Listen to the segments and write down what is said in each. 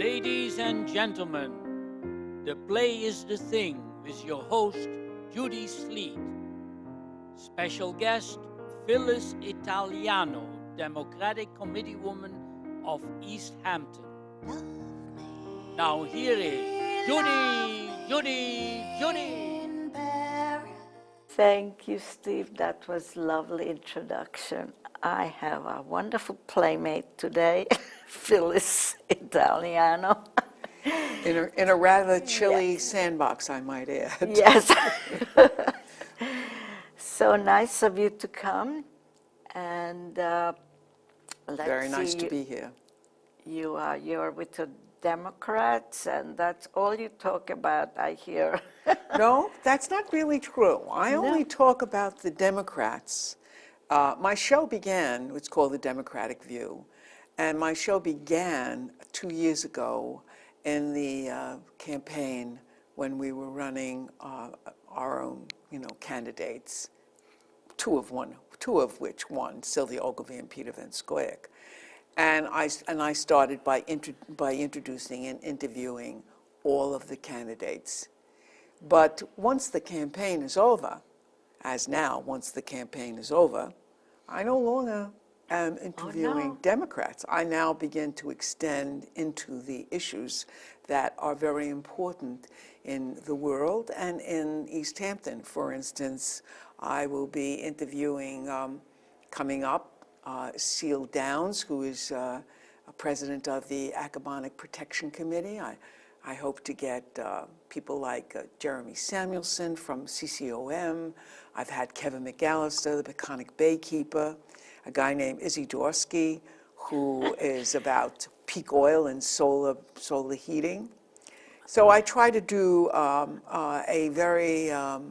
Ladies and gentlemen, the play is The Thing with your host, Judy Sleed. Special guest, Phyllis Italiano, Democratic Committeewoman of East Hampton. Now here is Judy. Thank you, Steve. That was a lovely introduction. I have a wonderful playmate today, Phyllis Italiano. In a rather chilly sandbox, I might add. Yes. So nice of you to come. And let's Very nice see, to be here. You're with the Democrats, and that's all you talk about, I hear. No, that's not really true. I only talk about the Democrats. My show began, it's called The Democratic View, and my show began 2 years ago in the campaign when we were running our own, candidates, two of which won, Sylvia Ogilvie and Peter Van Scoyoc. And I started by introducing and interviewing all of the candidates. But once the campaign is over, once the campaign is over, I no longer am interviewing Democrats. I now begin to extend into the issues that are very important in the world and in East Hampton. For instance, I will be interviewing, coming up, Seal Downs, who is a president of the Academic Protection Committee. I hope to get people like Jeremy Samuelson from CCOM. I've had Kevin McAllister, the Peconic Baykeeper, a guy named Izzy Dorsky, who is about peak oil and solar heating. So I try to do a very a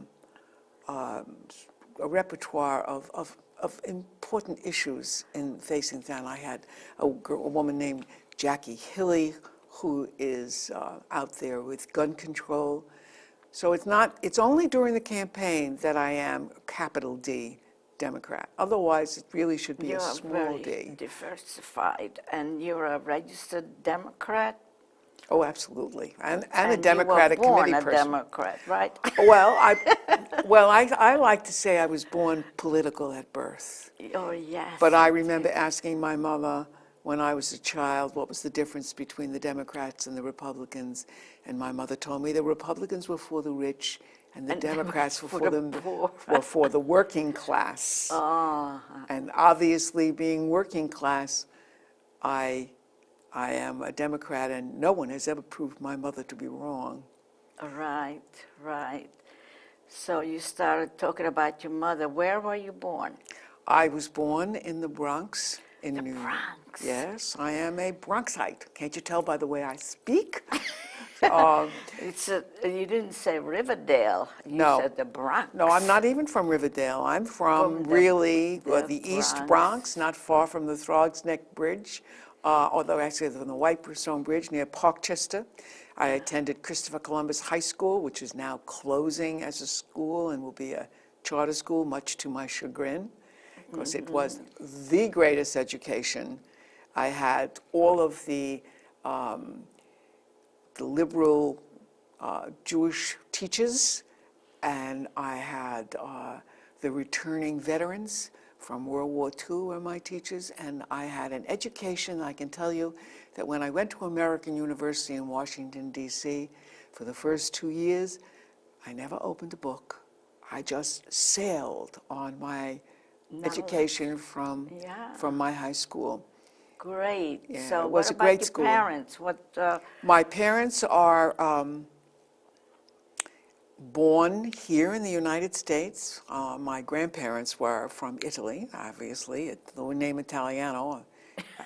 repertoire of important issues in facing town. I had a woman named Jackie Hilley, who is out there with gun control. So it's only during the campaign that I am capital D Democrat. Otherwise, it really should be a small d. You're very diversified, and you're a registered Democrat. Oh, absolutely, and a Democratic committee person. You were born a Democrat, right? Well, I like to say I was born political at birth. Oh, yes. But I remember asking my mother when I was a child what was the difference between the Democrats and the Republicans, and my mother told me the Republicans were for the rich and the Democrats were for the working class. And obviously, being working class, I am a Democrat, and no one has ever proved my mother to be wrong. Right. So you started talking about your mother. Where were you born? I was born in the Bronx. In the Bronx. Yes, I am a Bronxite. Can't you tell by the way I speak? You didn't say Riverdale. You said the Bronx. No, I'm not even from Riverdale. I'm from the East Bronx, not far from the Throgs Neck Bridge, although actually from the White Stone Bridge near Parkchester. I attended Christopher Columbus High School, which is now closing as a school and will be a charter school, much to my chagrin, because it was the greatest education. I had all of the liberal Jewish teachers, and I had the returning veterans from World War II were my teachers, and I had an education. I can tell you that when I went to American University in Washington, D.C., for the first 2 years, I never opened a book. I just sailed on my education from my high school. Great. Yeah, so it was what a great about school. Your parents? My parents are born here in the United States. My grandparents were from Italy, obviously. The name Italiano,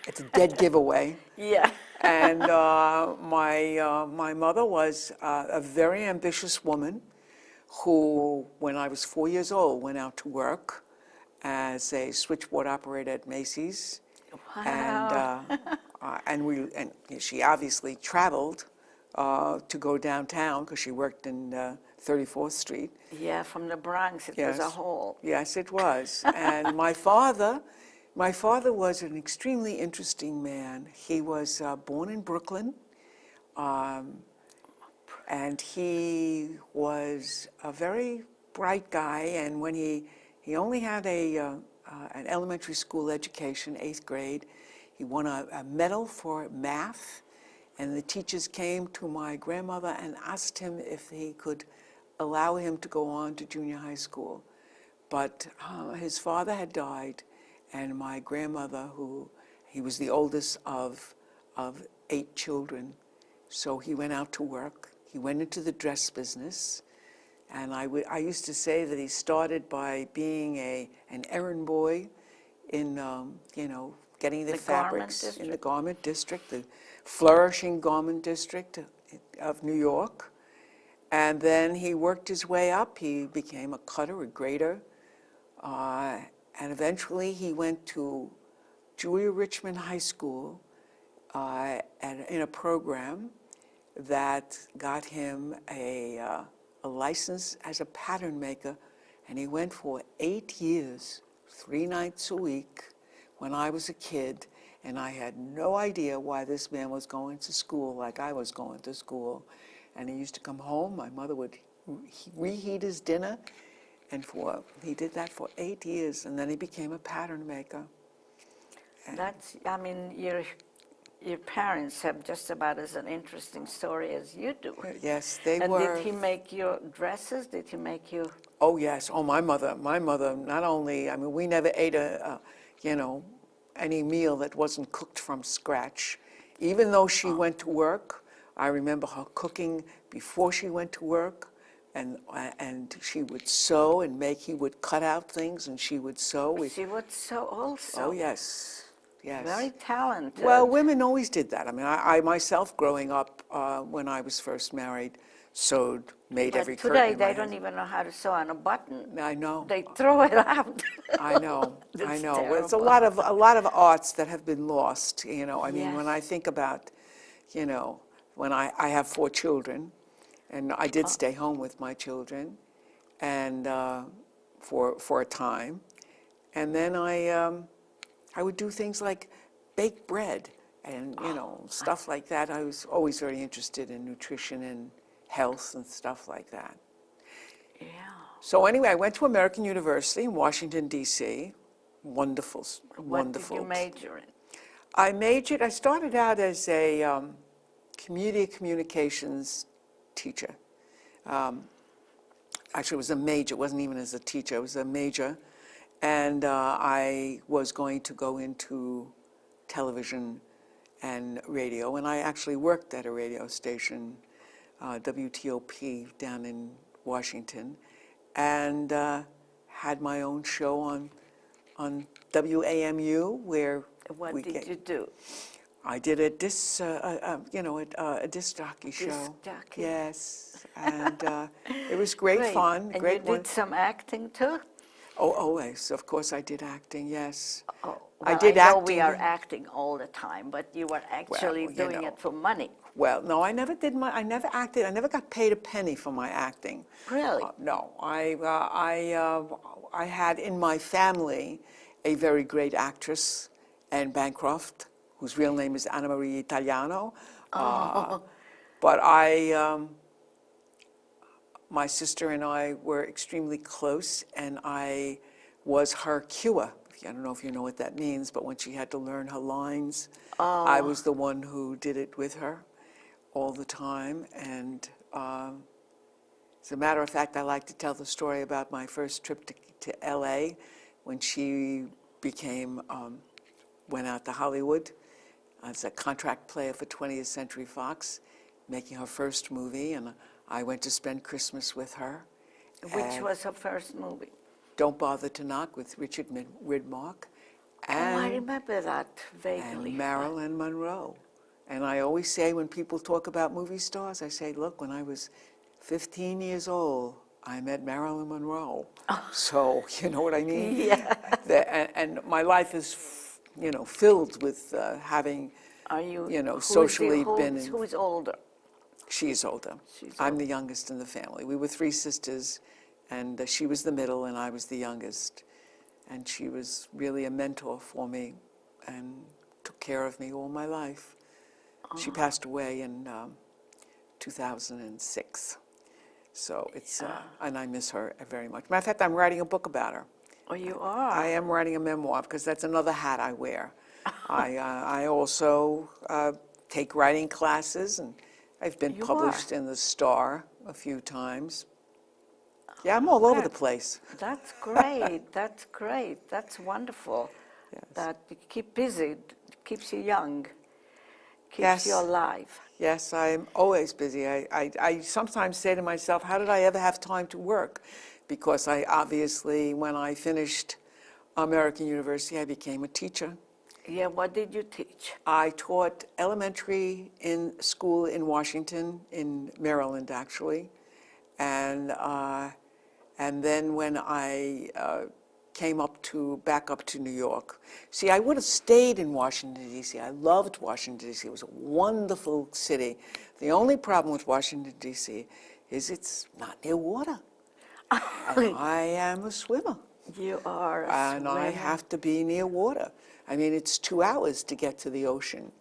it's a dead giveaway. Yeah. And my mother was a very ambitious woman who, when I was 4 years old, went out to work as a switchboard operator at Macy's. Wow. And she obviously traveled to go downtown because she worked in 34th Street. Yeah, from the Bronx, it was a haul. Yes, it was. And my father was an extremely interesting man. He was born in Brooklyn. And he was a very bright guy, and when he only had an elementary school education, 8th grade, he won a medal for math, and the teachers came to my grandmother and asked him if he could allow him to go on to junior high school. But his father had died, and my grandmother, he was the oldest of 8 children, so he went out to work. He went into the dress business, and I used to say that he started by being an errand boy in, getting the fabrics in the garment district, the flourishing garment district of New York. And then he worked his way up. He became a cutter, a grader, and eventually he went to Julia Richmond High School in a program that got him a license as a pattern maker, and he went for 8 years, 3 nights a week when I was a kid, and I had no idea why this man was going to school like I was going to school. And he used to come home, my mother would reheat his dinner, and he did that for 8 years, and then he became a pattern maker. Your parents have just about as an interesting story as you do. Yes, they and were. Did he make your dresses? Did he make you? Oh yes. Oh, my mother not only, we never ate any meal that wasn't cooked from scratch. Even though she went to work, I remember her cooking before she went to work, and she would sew and he would cut out things and she would sew. She would sew also. Oh yes. Yes. Very talented. Well, women always did that. I myself, growing up, when I was first married, sewed, made every curtain. Today they don't even know how to sew on a button. I know. They throw it out. I know. I know. Terrible. Well, it's a lot of arts that have been lost. Yes. When I think about, when I have 4 children, and I did stay home with my children, and for a time, and then I would do things like bake bread and, stuff like that. I was always very interested in nutrition and health and stuff like that. Yeah. So anyway, I went to American University in Washington, D.C. Wonderful. What did you major in? I started out as a media communications teacher. Actually, it was a major. It wasn't even as a teacher. It was a major. And I was going to go into television and radio, and I actually worked at a radio station, WTOP, down in Washington, and had my own show on WAMU, where What did you do? I did a disc jockey show. Disc jockey. Yes, and it was great fun. And great you did some acting too? Oh, always. Of course, I did acting. Yes. Oh, well, I did I know acting. we are acting all the time, but you were actually doing it for money. Well, no, I never acted. I never got paid a penny for my acting. Really? No, I had in my family a very great actress, Anne Bancroft, whose real name is Anne Italiano. But my sister and I were extremely close, and I was her cue. I don't know if you know what that means, but when she had to learn her lines, I was the one who did it with her all the time. And as a matter of fact, I like to tell the story about my first trip to LA when she went out to Hollywood as a contract player for 20th Century Fox, making her first movie, and I went to spend Christmas with her. Which was her first movie? Don't Bother to Knock with Richard Widmark. I remember that vaguely. And Marilyn Monroe. And I always say when people talk about movie stars, I say, look, when I was 15 years old, I met Marilyn Monroe. So, you know what I mean? Yeah. And my life is, filled with having, socially been in. Who is older? She's older. I'm the youngest in the family. We were 3 sisters, and she was the middle, and I was the youngest. And she was really a mentor for me and took care of me all my life. She passed away in 2006. So it's, and I miss her very much. Matter of fact, I'm writing a book about her. Oh, you are? I am writing a memoir because that's another hat I wear. I also take writing classes, and I've been You published are? in the Star a few times. Yeah, I'm all over the place. That's great. That's great. That's wonderful. Yes. That you keep busy, keeps you young, keeps Yes. you alive. Yes, I'm always busy. I sometimes say to myself, how did I ever have time to work? Because I obviously, when I finished American University, I became a teacher. Yeah, what did you teach? I taught elementary in school in Washington, in Maryland actually, and then when I came back up to New York. See, I would have stayed in Washington, D.C. I loved Washington, D.C. It was a wonderful city. The only problem with Washington, D.C. is it's not near water. And I am a swimmer. You are a And I swimmer. have to be near water. I mean, it's 2 hours to get to the ocean.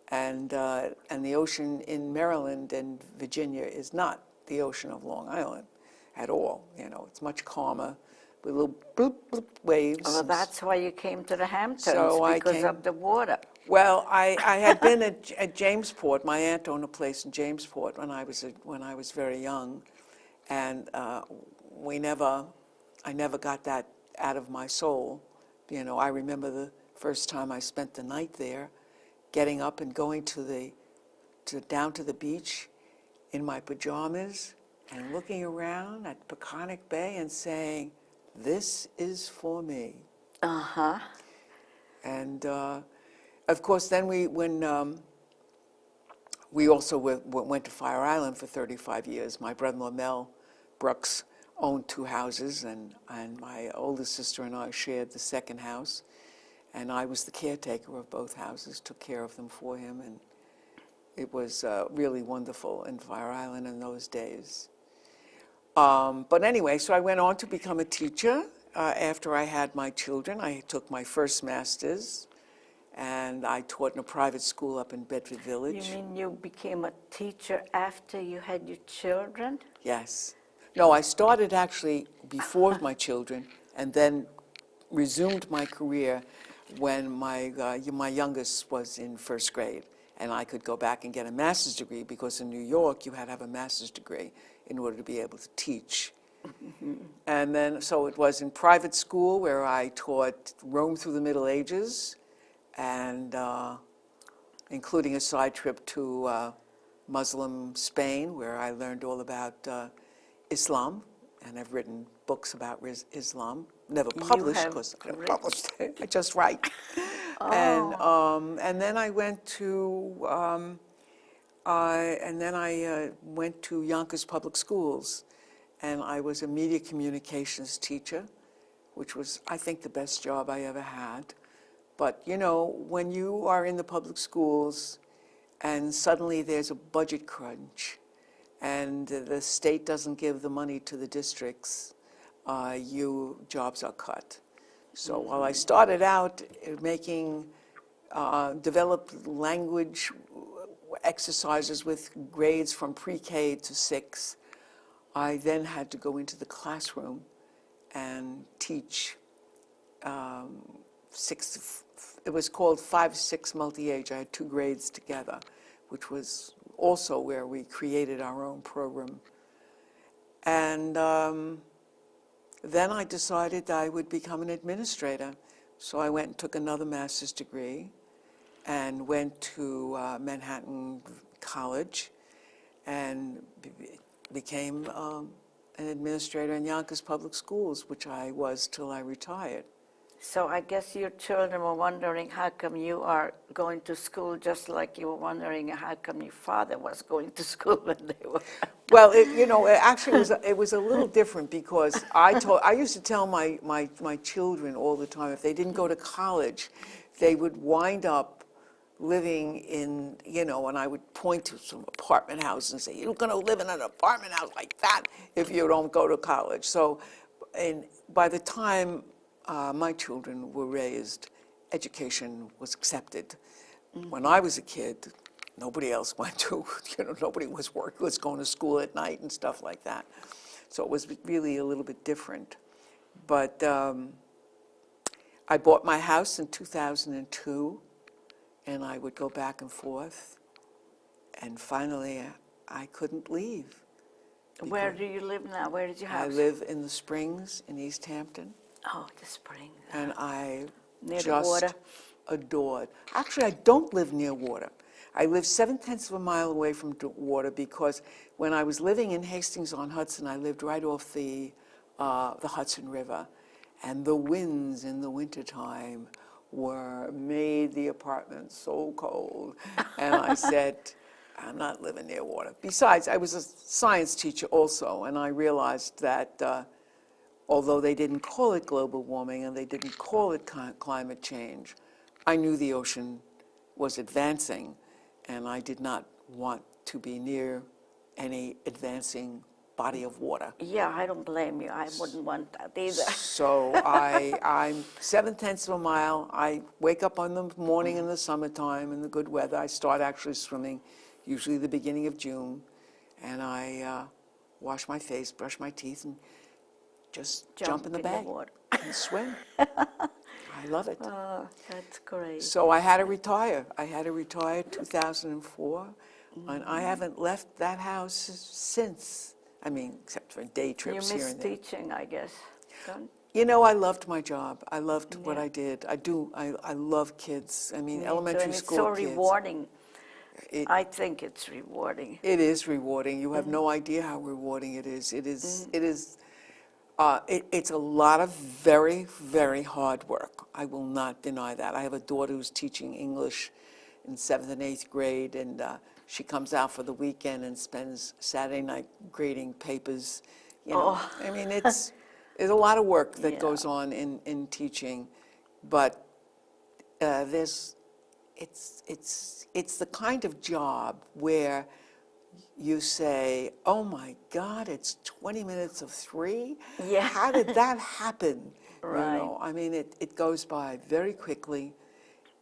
And the ocean in Maryland and Virginia is not the ocean of Long Island at all. You know, it's much calmer with little bloop, bloop waves. Well, that's why you came to the Hamptons, So I because came- of the water. Well, I had been at Jamesport. My aunt owned a place in Jamesport when I was very young, and I never got that out of my soul. You know, I remember the first time I spent the night there, getting up and going down to the beach in my pajamas and looking around at Peconic Bay and saying, "This is for me." Uh-huh. And of course, then we also went to Fire Island for 35 years. My brother-in-law Mel Brooks owned 2 houses, and my oldest sister and I shared the second house. And I was the caretaker of both houses, took care of them for him, and it was really wonderful in Fire Island in those days. But anyway, so I went on to become a teacher. After I had my children, I took my first master's, and I taught in a private school up in Bedford You Village. mean you became a teacher after you had your children? Yes. No, I started actually before my children, and then resumed my career when my youngest was in first grade, and I could go back and get a master's degree, because in New York you had to have a master's degree in order to be able to teach. And then, so it was in private school where I taught Rome through the Middle Ages, and including a side trip to Muslim Spain, where I learned all about Islam, and I've written books about Islam. Never published, have because I never written- published it. I just write. And then I went to went to Yonkers Public Schools, and I was a media communications teacher, which was, I think, the best job I ever had. But you know, when you are in the public schools and suddenly there's a budget crunch and the state doesn't give the money to the districts, jobs are cut. So while I started out making developed language exercises with grades from pre-K to 6, I then had to go into the classroom and teach it was called 5-6 multi-age. I had 2 grades together, which was also where we created our own program. And then I decided I would become an administrator. So I went and took another master's degree and went to Manhattan College and became an administrator in Yonkers Public Schools, which I was till I retired. So I guess your children were wondering how come you are going to school, just like you were wondering how come your father was going to school when they were. Well, actually it was a little different, because I used to tell my children all the time, if they didn't go to college, they would wind up living in, and I would point to some apartment house and say, "You're going to live in an apartment house like that if you don't go to college." So, by the time my children were raised, education was accepted. When I was a kid, nobody else went to, nobody was going to school at night and stuff like that. So it was really a little bit different. But I bought my house in 2002, and I would go back and forth. And finally, I couldn't leave. Where do you live now? Where is your house? I live in the Springs in East Hampton. Oh, the Springs. And I Near the just water? adored. Actually, I don't live near water. I live 7/10 of a mile away from water because when I was living in Hastings-on-Hudson, I lived right off the Hudson River, and the winds in the wintertime made the apartment so cold. And I said, I'm not living near water. Besides, I was a science teacher also, and I realized that although they didn't call it global warming and they didn't call it climate change, I knew the ocean was advancing, and I did not want to be near any advancing body of water. Yeah, I don't blame you. I wouldn't want that either. So I'm 7/10 of a mile. I wake up in the morning in the summertime in the good weather. I start actually swimming, usually the beginning of June, and I wash my face, brush my teeth, and just jump in the bag water. and swim. I love it. Oh, that's great. So I had to retire. I had to retire 2004, and I haven't left that house since. I mean, except for day You trips here miss and there. teaching, I guess. Don't? I loved my job. I loved what I did. I do. I love kids. I mean, Me too, elementary and school it's so kids. rewarding. It- I think it's rewarding. It is rewarding. You have no idea how rewarding it is. It is. It is. It's a lot of very, very hard work. I will not deny that. I have a daughter who's teaching English in 7th and 8th grade, and she comes out for the weekend and spends Saturday night grading papers. I mean, there's a lot of work that Yeah. goes on in teaching, but it's the kind of job where you say, oh my God, it's 20 minutes of 3? Yeah. How did that happen? Right. I mean, it goes by very quickly,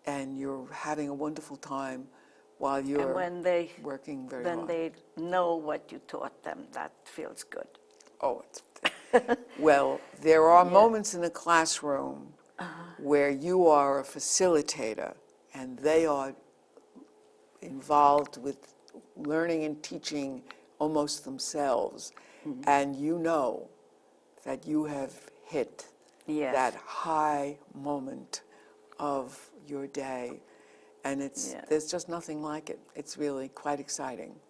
and you're having a wonderful time while And you're when they working they know what you taught them, that feels good. Oh, well, there are moments in the classroom where you are a facilitator and they are involved with learning and teaching almost themselves, and you know that you have hit Yes. that high moment of your day, and there's just nothing like it. It's really quite exciting.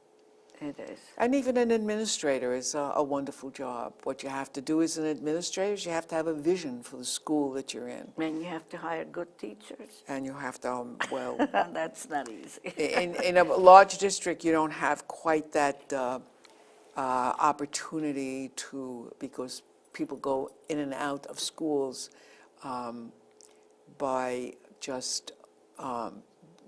It is. And even an administrator is a wonderful job. What you have to do as an administrator is you have to have a vision for the school that you're in. And you have to hire good teachers. And you have to, That's not easy. in a large district, you don't have quite that opportunity because people go in and out of schools by just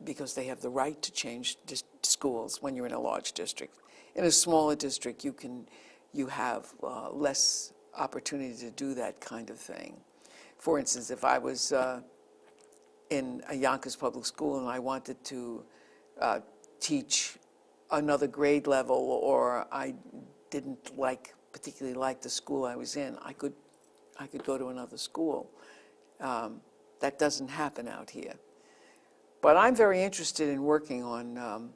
because they have the right to change schools when you're in a large district. In a smaller district, you have less opportunity to do that kind of thing. For instance, if I was in a Yonkers public school and I wanted to teach another grade level, or I didn't particularly like the school I was in, I could go to another school. That doesn't happen out here. But I'm very interested in working on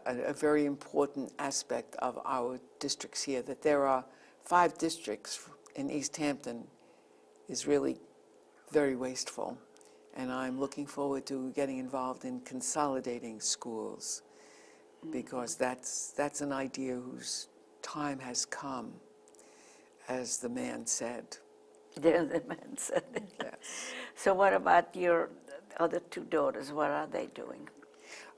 a very important aspect of our districts here, that there are 5 districts in East Hampton is really very wasteful. And I'm looking forward to getting involved in consolidating schools, because that's an idea whose time has come, as the man said. The man said it. Yes. So what about your other 2 daughters? What are they doing?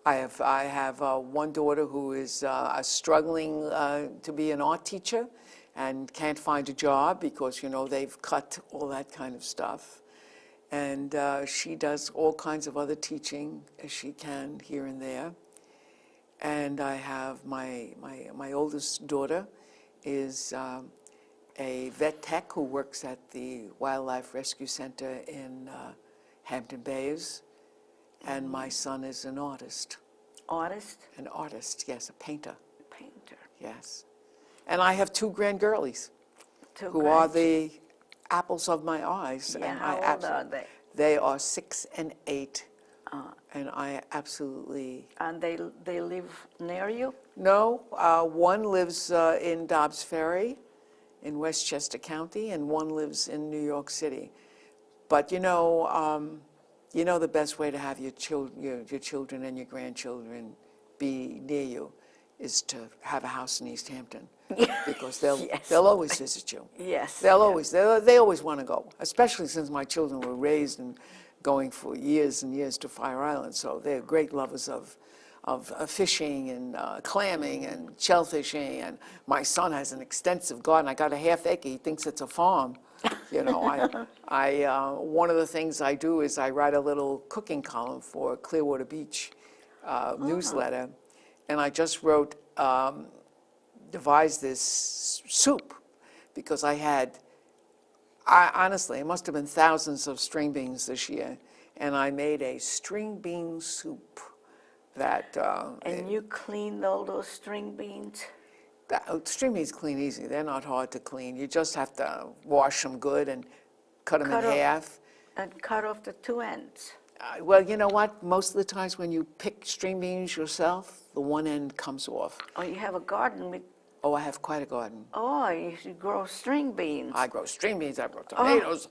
I have one daughter who is struggling to be an art teacher and can't find a job because, they've cut all that kind of stuff. And she does all kinds of other teaching as she can here and there. And I have my oldest daughter is a vet tech who works at the Wildlife Rescue Center in Hampton Bays. And my son is an artist. Artist? An artist, yes, a painter, Painter. yes. And I have two grandgirlies Two who are grandchildren. the apples of my eyes. Yeah, and how I old are they? They are 6 and 8, and I absolutely... And they live near you? No, one lives in Dobbs Ferry in Westchester County, and one lives in New York City. But you know the best way to have your children and your grandchildren be near you is to have a house in East Hampton, because Yes. they'll always visit you. Yes. They yes. always want to go, especially since my children were raised and going for years and years to Fire Island. So they're great lovers of fishing and clamming and shellfishing. And my son has an extensive garden. I got a half acre. He thinks it's a farm. You know, one of the things I do is I write a little cooking column for Clearwater Beach newsletter, and I just devised this soup because honestly, it must have been thousands of string beans this year, and I made a string bean soup that... And you cleaned all those string beans? String beans clean easy. They're not hard to clean. You just have to wash them good and cut them in half. And cut off the two ends? Well, you know what? Most of the times when you pick string beans yourself, the one end comes off. Oh, you have a garden with... Oh, I have quite a garden. Oh, you should grow string beans. I grow string beans, I grow tomatoes.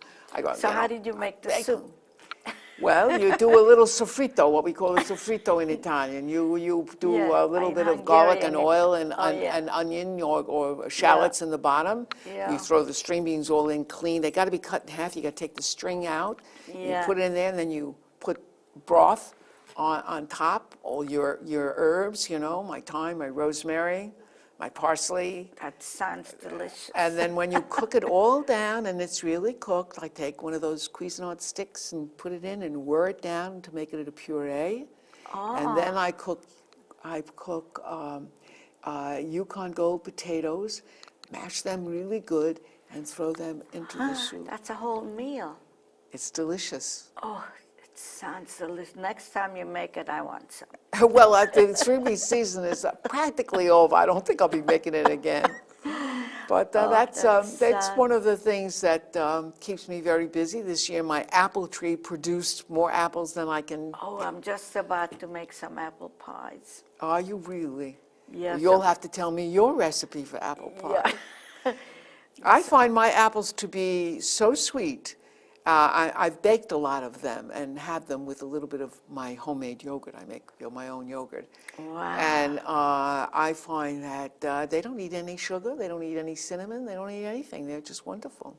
So how did you make the soup? Well, you do a little sofrito, what we call a sofrito in Italian. You do Yeah, a little in bit of garlic and Hungarian oil it's- and onion or shallots in the bottom. Yeah. You throw the string beans all in clean. They got to be cut in half. You got to take the string out. Yeah. You put it in there, and then you put broth on top, all your herbs, you know, my thyme, my rosemary, my parsley. That sounds delicious. And then when you cook it all down and it's really cooked, I take one of those Cuisinart sticks and put it in and whir it down to make it a puree. And then I cook Yukon Gold potatoes, mash them really good, and throw them into the soup. That's a whole meal. It's delicious. Oh, it sounds delicious. Next time you make it, I want some. Well, the string bean season is practically over. I don't think I'll be making it again. But that's one of the things that keeps me very busy. This year, my apple tree produced more apples than I can... Oh, I'm just about to make some apple pies. Are you really? Yes. You'll have to tell me your recipe for apple pie. Yeah. I find my apples to be so sweet. I've baked a lot of them and have them with a little bit of my homemade yogurt. I make my own yogurt. Wow. And I find that they don't need any sugar, they don't need any cinnamon, they don't need anything. They're just wonderful.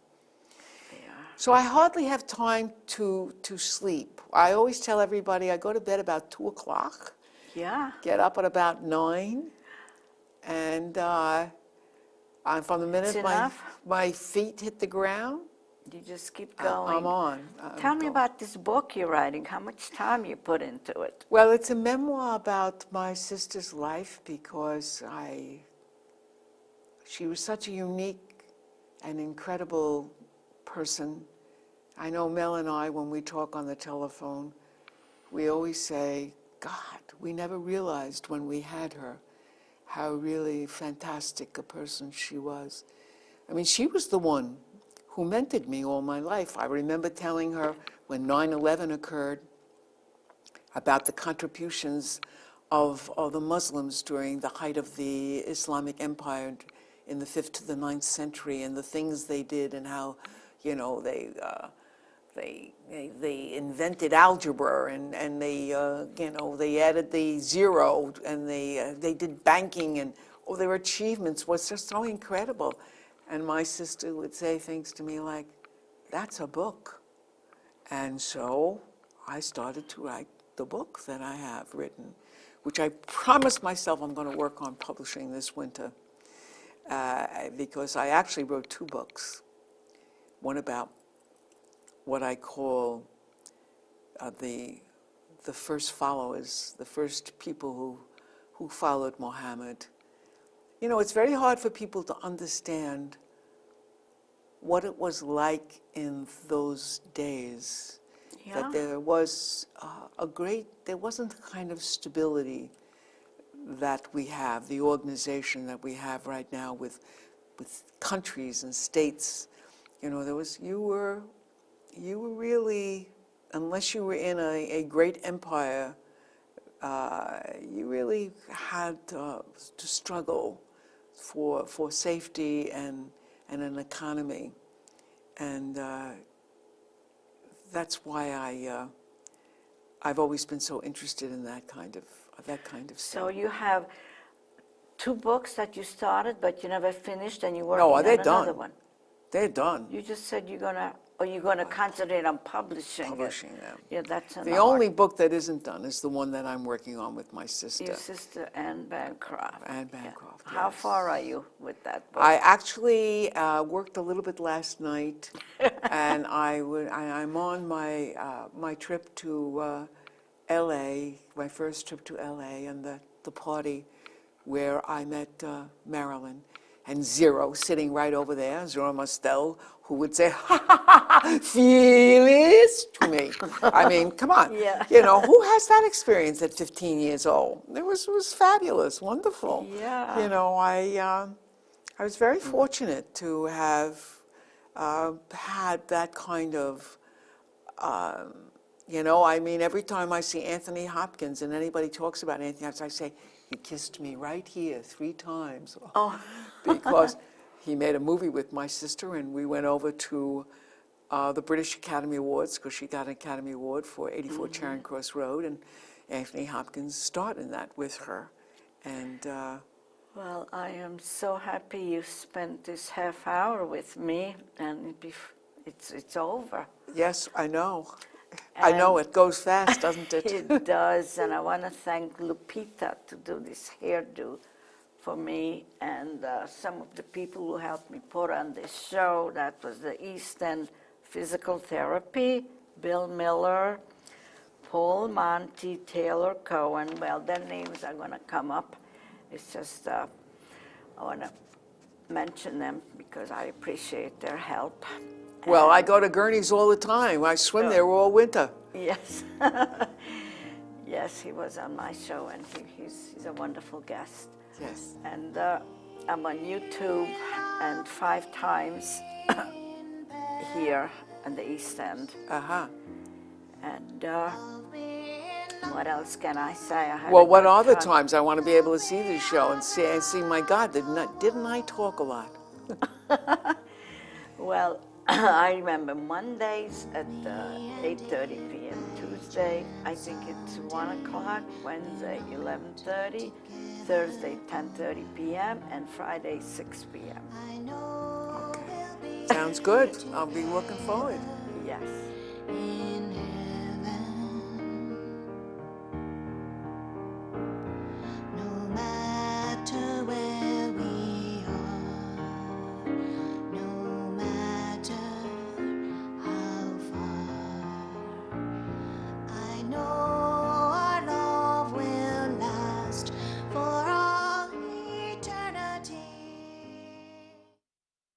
They are. So I hardly have time to sleep. I always tell everybody I go to bed about 2 o'clock, Yeah. get up at about 9, and from the minute my feet hit the ground, You just keep going. I'm on. Tell me about this book you're writing. How much time you put into it? Well, it's a memoir about my sister's life because she was such a unique and incredible person. I know Mel and I, when we talk on the telephone, we always say, God, we never realized when we had her how really fantastic a person she was. I mean, she was the one who mentored me all my life. I remember telling her when 9/11 occurred about the contributions of the Muslims during the height of the Islamic Empire in the 5th to the 9th century, and the things they did, and how, you know, they invented algebra, and they they added the zero, and they did banking, and all their achievements was just so incredible. And my sister would say things to me like, that's a book. And so I started to write the book that I have written, which I promised myself I'm going to work on publishing this winter, because I actually wrote 2 books. One about what I call the first followers, the first people who followed Muhammad. You know, it's very hard for people to understand what it was like in those days. Yeah. That there was there wasn't a kind of stability that we have, the organization that we have right now with countries and states. You know, you were really, unless you were in a great empire, you really had to struggle for safety and an economy. And that's why I've always been so interested in that kind of stuff. So you have 2 books that you started, but you never finished, and you're working No, on they're another done. one. They're done. You just said you're gonna concentrate on publishing Publishing it. them. Yeah, that's an The art. only book that isn't done is the one that I'm working on with my sister. Your sister, Anne Bancroft. Anne Yeah. Bancroft, How yes. far are you with that book? I actually worked a little bit last night, and I'm on my trip to L.A., my first trip to L.A., and the party where I met Marilyn, and Zero sitting right over there, Zero Mostel, who would say, "Ha ha ha ha, Phyllis," to me. I mean, come on. Yeah. You know, who has that experience at 15 years old? It was fabulous, wonderful. Yeah. You know, I was very fortunate to have had that kind of, you know, I mean, every time I see Anthony Hopkins and anybody talks about Anthony Hopkins, I say, he kissed me right here 3 times. Oh. Because he made a movie with my sister, and we went over to the British Academy Awards, because she got an Academy Award for 84 Charing Cross Road, and Anthony Hopkins starred in that with her. And Well, I am so happy you spent this half hour with me, and it's over. yes, I know. I know, it goes fast, doesn't it? It does, and I want to thank Lupita to do this hairdo for me, and some of the people who helped me put on this show. That was the East End Physical Therapy, Bill Miller, Paul Monty, Taylor Cohen. Well, their names are going to come up. It's just, I want to mention them because I appreciate their help. Well, I go to Gurney's all the time. I swim there all winter. Yes. Yes, he was on my show, and he's a wonderful guest. Yes. And I'm on YouTube and 5 times here in the East End. Uh-huh. And what else can I say? I had Well, a what good are the time. times I want to be able to see this show and see, my God, didn't I talk a lot? Well, I remember Mondays at 8:30 p.m. Tuesday, I think it's 1 o'clock. Wednesday, 11:30. Thursday, 10:30 p.m. and Friday, 6 p.m. Okay. Sounds good. I'll be looking forward. Yes.